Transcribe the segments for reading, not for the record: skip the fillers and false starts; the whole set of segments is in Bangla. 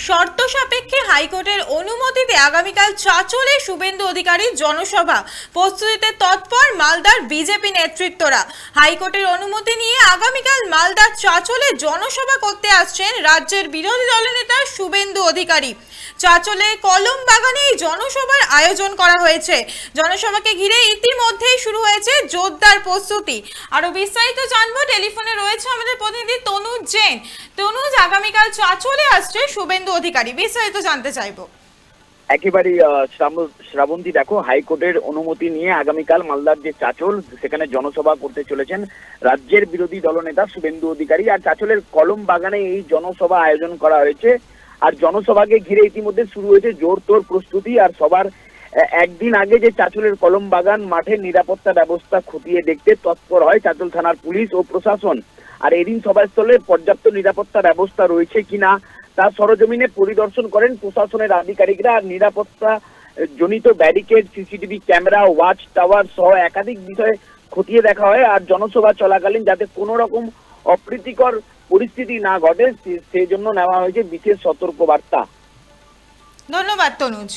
শর্ত সাপেক্ষে হাইকোর্টের অনুমতিতে আগামীকাল চাঁচলে শুভেন্দু অধিকারীর জনসভা প্রস্তুতিতে তৎপর মালদার বিজেপি নেতৃত্বরা। হাইকোর্টের অনুমতি নিয়ে আগামীকাল মালদার চাঁচলে জনসভা করতে আসছেন রাজ্যের বিরোধী দলনেতা শুভেন্দু অধিকারী। চাঁচলে কলম বাগানে এই জনসভার আয়োজন করা হয়েছে। জনসভাকে ঘিরে ইতিমধ্যেই শুরু হয়েছে জোরদার প্রস্তুতি। আরো বিস্তারিত জানবো, টেলিফোনে রয়েছে আমাদের প্রতিনিধি তনুজ জৈন। তনুজ, আগামীকাল চাঁচলে আসছে শুভেন্দু অধিকারী, বিস্তারিত জানতে চাইবো। একেবারেই শ্রাবন্তী, দেখো, হাইকোর্টের অনুমতি নিয়ে আগামীকাল মালদার যে চাঁচল, সেখানে জনসভা করতে চলেছেন রাজ্যের বিরোধী দলনেতা শুভেন্দু অধিকারী। আর চাঁচলের কলম বাগানে এই জনসভা আয়োজন করা হয়েছে। আর জনসভাকে ঘিরে ইতিমধ্যে শুরু হয়েছে জোরতোর প্রস্তুতি। আর সবার একদিন আগে যে চাঁচলের কলম বাগান মাঠের নিরাপত্তা ব্যবস্থা খতিয়ে দেখতে তৎপর হয় চাঁচল থানার পুলিশ ও প্রশাসন। আর এদিন সভাস্থলে পর্যাপ্ত নিরাপত্তা ব্যবস্থা রয়েছে কিনা তা সরজমিনে পরিদর্শন করেন প্রশাসনের আধিকারিকরা। আর নিরাপত্তা জনিত barricade, CCTV camera, watch tower সহ একাধিক বিষয়ে খতিয়ে দেখা হয়। আর জনসভা চলাকালীন যাতে কোনো রকম অপ্রীতিকর পরিস্থিতি না ঘটে সেই জন্য নেওয়া হয়েছে বিশেষ সতর্কবার্তা। ধন্যবাদ তনুজ।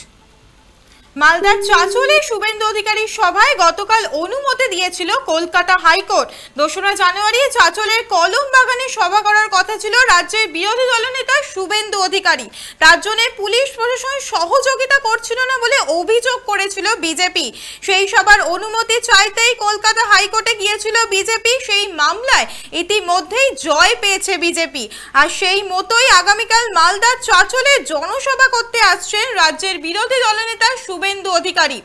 মালদার চাঁচলে শুভেন্দু অধিকারীর সভায় গতকাল অনুমতি দিয়েছিল কলকাতা হাইকোর্ট। 2রা জানুয়ারি চাঁচলের কলম বাগানে সভা করার কথা ছিল রাজ্যের বিরোধী দলনেতা শুভেন্দু অধিকারী। তার জন্য পুলিশ প্রশাসন সহযোগিতা করছিল না বলে অভিযোগ করেছিল বিজেপি। সেই সভার অনুমতি চাইতেই কলকাতা হাইকোর্টে গিয়েছিল বিজেপি। সেই মামলায় ইতিমধ্যেই জয় পেয়েছে বিজেপি। আর সেই মতোই আগামীকাল মালদার চাঁচলে জনসভা করতে আসছেন রাজ্যের বিরোধী দলনেতা শুভেন্দু অধিকারী।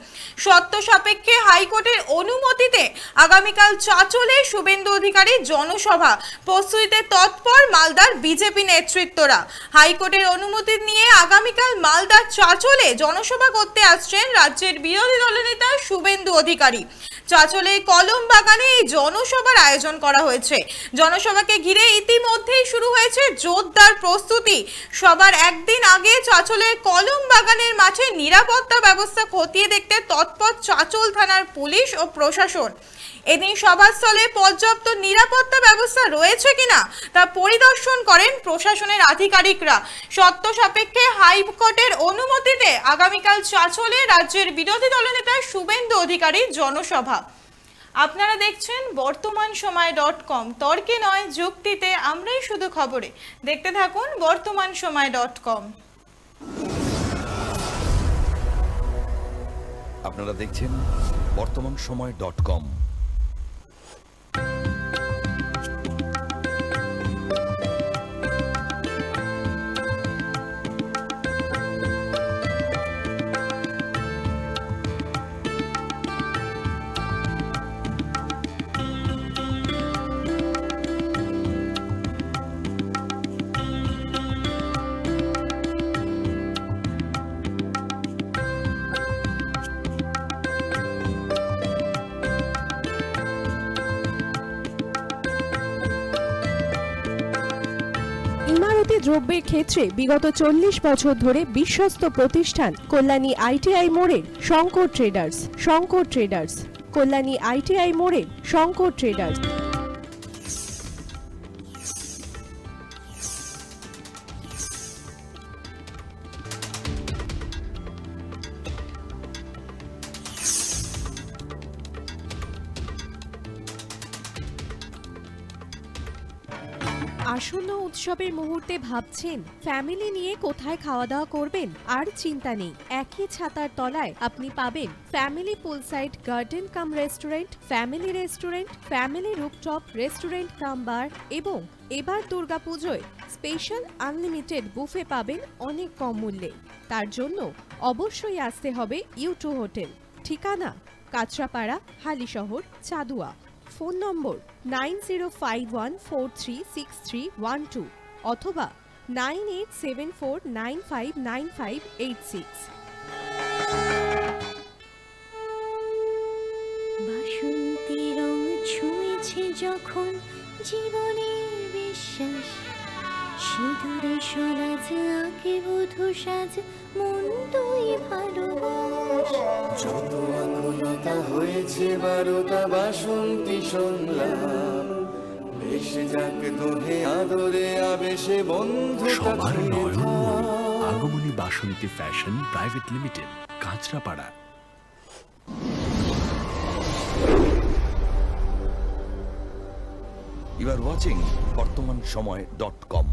শর্ত সাপেক্ষে হাইকোর্টের অনুমতিতে আগামীকাল চাঁচলে শুভেন্দু অধিকারী জনসভা প্রস্তুতিতে তৎপর মালদার বিজেপি নেতৃত্বরা। হাইকোর্টের অনুমতি নিয়ে আগামীকাল মালদার চাঁচলে জনসভা করতে আসছেন রাজ্যের বিরোধী দলনেতা শুভেন্দু অধিকারী। চাঁচলে কলম বাগানে এই জনসভার আয়োজন করা হয়েছে। জনসভাকে ঘিরে ইতিমধ্যেই শুরু হয়েছে জোরদার প্রস্তুতি। সবার একদিন আগে চাঁচলের কলম বাগানের মাঠে নিরাপত্তা ব্যবস্থা খতিয়ে দেখতে তৎপর চাঁচল থানার পুলিশ ও প্রশাসন। এদিন সভাস্থলে পর্যাপ্ত নিরাপত্তা ব্যবস্থা রয়েছে কিনা তা পরিদর্শন করেন প্রশাসনের আধিকারিকরা। শর্ত সাপেক্ষে হাইকোর্টের অনুমতিতে আগামীকাল চাঁচলে রাজ্যের বিরোধী দলনেতা শুভেন্দু অধিকারীর জনসভা। আপনারা দেখছেন বর্তমানসময়.com, তর্কে নয় যুক্তিতে, আমরাই শুধু খবরে। দেখতে থাকুন বর্তমানসময়.com। আপনারা দেখছেন বর্তমানসময়.com। ইমারতি দ্রব্যের ক্ষেত্রে বিগত 40 বছর ধরে বিশ্বস্ত প্রতিষ্ঠান কল্যাণী ITI মোড়ের Shankar traders. Shankar traders, Kalyani ITI মোড়ের শঙ্কর ট্রেডার্স। আসন্ন উৎসবের মুহূর্তে ভাবছেন ফ্যামিলি নিয়ে কোথায় খাওয়া দাওয়া করবেন? আর চিন্তা নেই, একই ছাতার তলায় আপনি পাবেন family poolside garden cum restaurant, family rooftop restaurant cum bar এবং এবার দুর্গাপুজোয় স্পেশাল আনলিমিটেড বুফে পাবেন অনেক কম মূল্যে। তার জন্য অবশ্যই আসতে হবে U2 হোটেল। ঠিকানা কাঁচরাপাড়া, হালিশহর, চাদুয়া। ফোন নম্বর 9051436312 অথবা 9874959586। বাসন্তী রং ছুঁয়েছে যখন জীবনের বিশ্বাস, সিঁদুরে সরাজ আঁকে বধূ সাজ, মন তুই ভালোবাস। যত আকুলতা হয়েছে বারোটা বাসন্তী সংলাপ, ভেসে যাক দোহে আদরে আবেশে বন্ধু সবার Nayan Nagmani Basanti fashion private limited, Kanchrapara. You are watching বর্তমান সময়.com